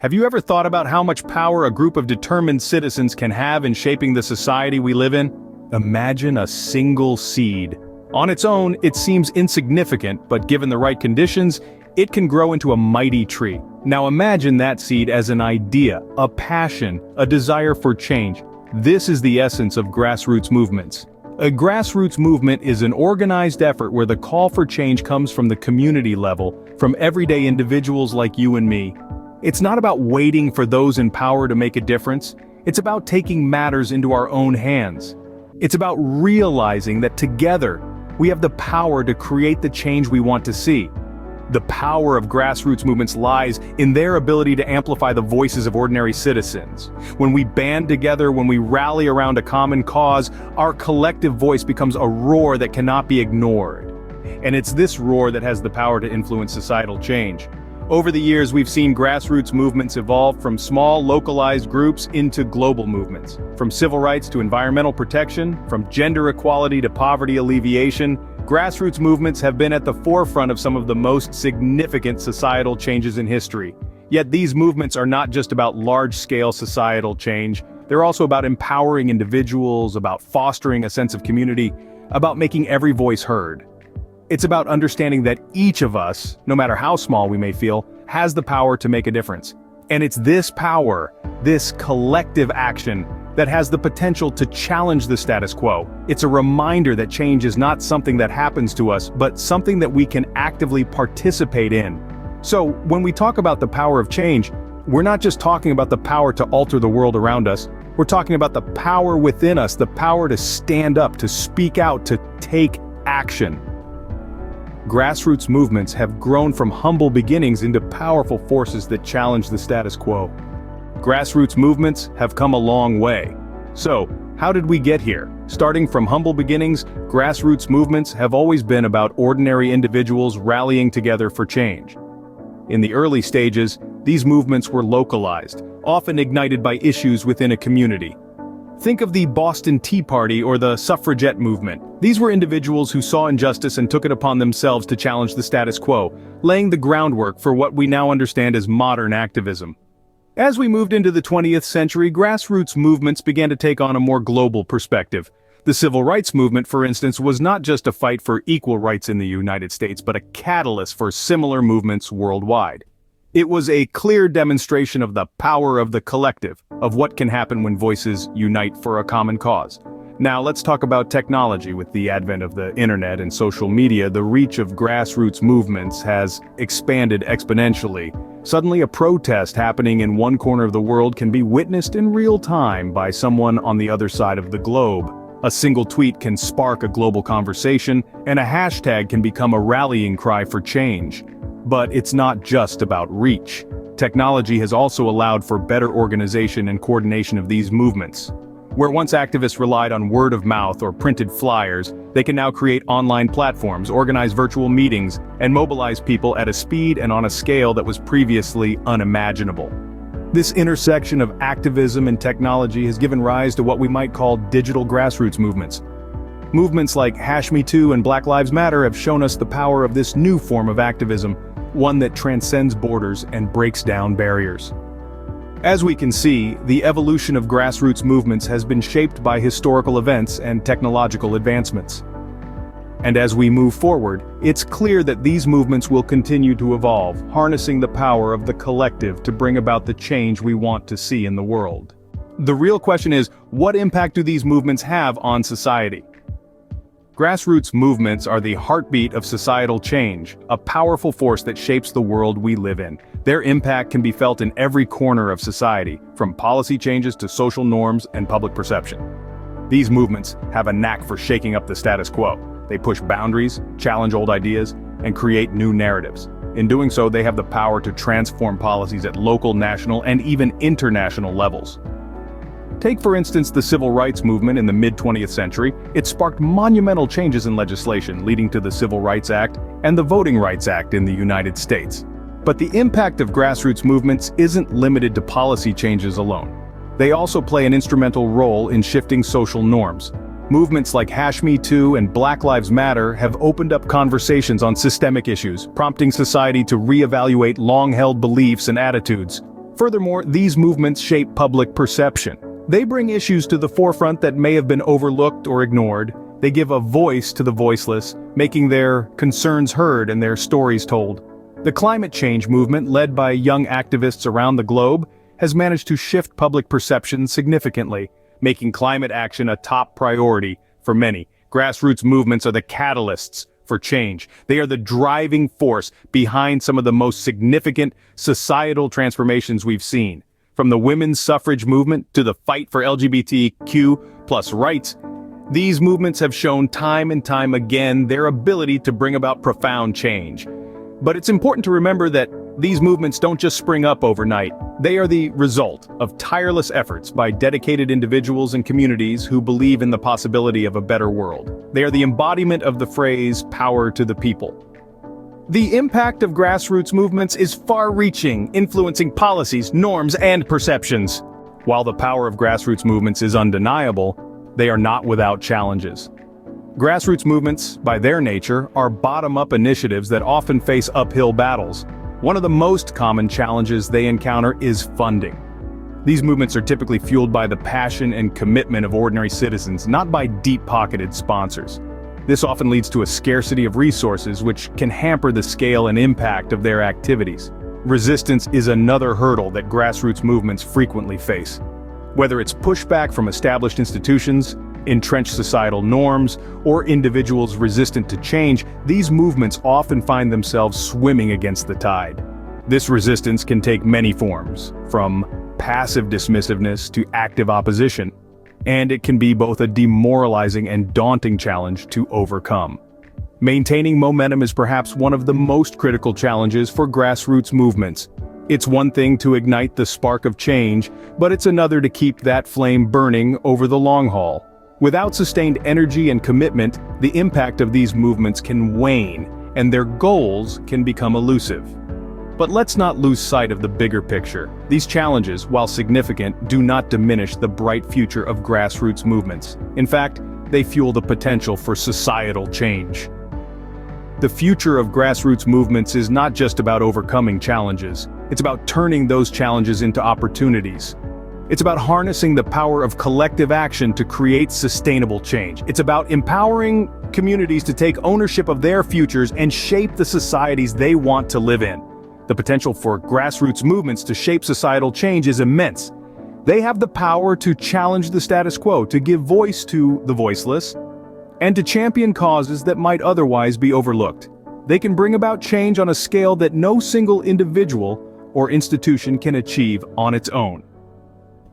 Have you ever thought about how much power a group of determined citizens can have in shaping the society we live in? Imagine a single seed. On its own, it seems insignificant, but given the right conditions, it can grow into a mighty tree. Now imagine that seed as an idea, a passion, a desire for change. This is the essence of grassroots movements. A grassroots movement is an organized effort where the call for change comes from the community level, from everyday individuals like you and me. It's not about waiting for those in power to make a difference. It's about taking matters into our own hands. It's about realizing that together, we have the power to create the change we want to see. The power of grassroots movements lies in their ability to amplify the voices of ordinary citizens. When we band together, when we rally around a common cause, our collective voice becomes a roar that cannot be ignored. And it's this roar that has the power to influence societal change. Over the years, we've seen grassroots movements evolve from small, localized groups into global movements. From civil rights to environmental protection, from gender equality to poverty alleviation, grassroots movements have been at the forefront of some of the most significant societal changes in history. Yet these movements are not just about large-scale societal change, they're also about empowering individuals, about fostering a sense of community, about making every voice heard. It's about understanding that each of us, no matter how small we may feel, has the power to make a difference. And it's this power, this collective action, that has the potential to challenge the status quo. It's a reminder that change is not something that happens to us, but something that we can actively participate in. So, when we talk about the power of change, we're not just talking about the power to alter the world around us, we're talking about the power within us, the power to stand up, to speak out, to take action. Grassroots movements have grown from humble beginnings into powerful forces that challenge the status quo. Grassroots movements have come a long way. So, how did we get here? Starting from humble beginnings, grassroots movements have always been about ordinary individuals rallying together for change. In the early stages, these movements were localized, often ignited by issues within a community. Think of the Boston Tea Party or the suffragette movement. These were individuals who saw injustice and took it upon themselves to challenge the status quo, laying the groundwork for what we now understand as modern activism. As we moved into the 20th century, grassroots movements began to take on a more global perspective. The civil rights movement, for instance, was not just a fight for equal rights in the United States, but a catalyst for similar movements worldwide. It was a clear demonstration of the power of the collective, of what can happen when voices unite for a common cause. Now let's talk about technology. With the advent of the internet and social media, the reach of grassroots movements has expanded exponentially. Suddenly, a protest happening in one corner of the world can be witnessed in real time by someone on the other side of the globe. A single tweet can spark a global conversation, and a hashtag can become a rallying cry for change. But it's not just about reach. Technology has also allowed for better organization and coordination of these movements. Where once activists relied on word of mouth or printed flyers, they can now create online platforms, organize virtual meetings, and mobilize people at a speed and on a scale that was previously unimaginable. This intersection of activism and technology has given rise to what we might call digital grassroots movements. Movements like #MeToo and Black Lives Matter have shown us the power of this new form of activism, one that transcends borders and breaks down barriers. As we can see, the evolution of grassroots movements has been shaped by historical events and technological advancements. And as we move forward, it's clear that these movements will continue to evolve, harnessing the power of the collective to bring about the change we want to see in the world. The real question is, what impact do these movements have on society? Grassroots movements are the heartbeat of societal change, a powerful force that shapes the world we live in. Their impact can be felt in every corner of society, from policy changes to social norms and public perception. These movements have a knack for shaking up the status quo. They push boundaries, challenge old ideas, and create new narratives. In doing so, they have the power to transform policies at local, national, and even international levels. Take, for instance, the civil rights movement in the mid-20th century. It sparked monumental changes in legislation, leading to the Civil Rights Act and the Voting Rights Act in the United States. But the impact of grassroots movements isn't limited to policy changes alone. They also play an instrumental role in shifting social norms. Movements like #MeToo and Black Lives Matter have opened up conversations on systemic issues, prompting society to reevaluate long-held beliefs and attitudes. Furthermore, these movements shape public perception. They bring issues to the forefront that may have been overlooked or ignored. They give a voice to the voiceless, making their concerns heard and their stories told. The climate change movement, led by young activists around the globe, has managed to shift public perception significantly, making climate action a top priority for many. Grassroots movements are the catalysts for change. They are the driving force behind some of the most significant societal transformations we've seen. From the women's suffrage movement to the fight for LGBTQ+ rights, these movements have shown time and time again their ability to bring about profound change. But it's important to remember that these movements don't just spring up overnight. They are the result of tireless efforts by dedicated individuals and communities who believe in the possibility of a better world. They are the embodiment of the phrase, "power to the people." The impact of grassroots movements is far-reaching, influencing policies, norms, and perceptions. While the power of grassroots movements is undeniable, they are not without challenges. Grassroots movements, by their nature, are bottom-up initiatives that often face uphill battles. One of the most common challenges they encounter is funding. These movements are typically fueled by the passion and commitment of ordinary citizens, not by deep-pocketed sponsors. This often leads to a scarcity of resources, which can hamper the scale and impact of their activities. Resistance is another hurdle that grassroots movements frequently face. Whether it's pushback from established institutions, entrenched societal norms, or individuals resistant to change, these movements often find themselves swimming against the tide. This resistance can take many forms, from passive dismissiveness to active opposition, and it can be both a demoralizing and daunting challenge to overcome. Maintaining momentum is perhaps one of the most critical challenges for grassroots movements. It's one thing to ignite the spark of change, but it's another to keep that flame burning over the long haul. Without sustained energy and commitment, the impact of these movements can wane, and their goals can become elusive. But let's not lose sight of the bigger picture. These challenges, while significant, do not diminish the bright future of grassroots movements. In fact, they fuel the potential for societal change. The future of grassroots movements is not just about overcoming challenges. It's about turning those challenges into opportunities. It's about harnessing the power of collective action to create sustainable change. It's about empowering communities to take ownership of their futures and shape the societies they want to live in. The potential for grassroots movements to shape societal change is immense. They have the power to challenge the status quo, to give voice to the voiceless, and to champion causes that might otherwise be overlooked. They can bring about change on a scale that no single individual or institution can achieve on its own.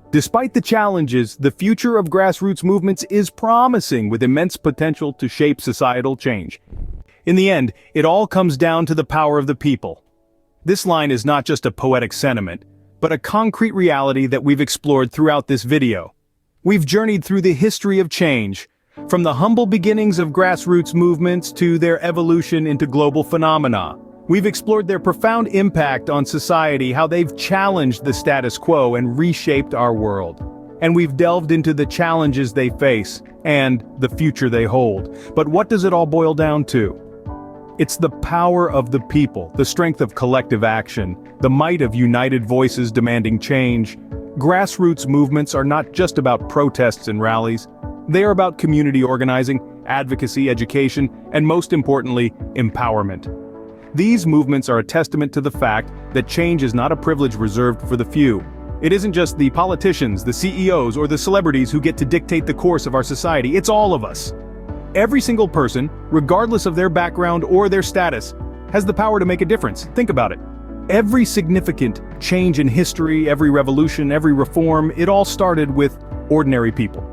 Despite the challenges, the future of grassroots movements is promising, with immense potential to shape societal change. In the end, it all comes down to the power of the people. This line is not just a poetic sentiment, but a concrete reality that we've explored throughout this video. We've journeyed through the history of change, from the humble beginnings of grassroots movements to their evolution into global phenomena. We've explored their profound impact on society, how they've challenged the status quo and reshaped our world. And we've delved into the challenges they face and the future they hold. But what does it all boil down to? It's the power of the people, the strength of collective action, the might of united voices demanding change. Grassroots movements are not just about protests and rallies. They are about community organizing, advocacy, education, and most importantly, empowerment. These movements are a testament to the fact that change is not a privilege reserved for the few. It isn't just the politicians, the CEOs, or the celebrities who get to dictate the course of our society. It's all of us. Every single person, regardless of their background or their status, has the power to make a difference. Think about it. Every significant change in history, every revolution, every reform, it all started with ordinary people.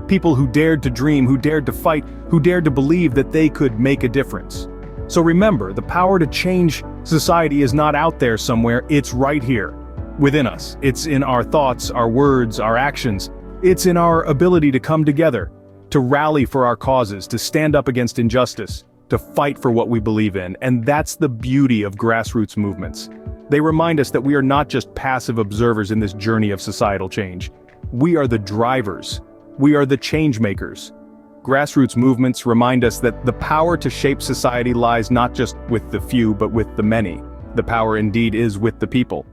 People who dared to dream, who dared to fight, who dared to believe that they could make a difference. So remember, the power to change society is not out there somewhere, it's right here, within us. It's in our thoughts, our words, our actions. It's in our ability to come together, to rally for our causes, to stand up against injustice, to fight for what we believe in. And that's the beauty of grassroots movements. They remind us that we are not just passive observers in this journey of societal change. We are the drivers. We are the change makers. Grassroots movements remind us that the power to shape society lies not just with the few but with the many. The power indeed is with the people.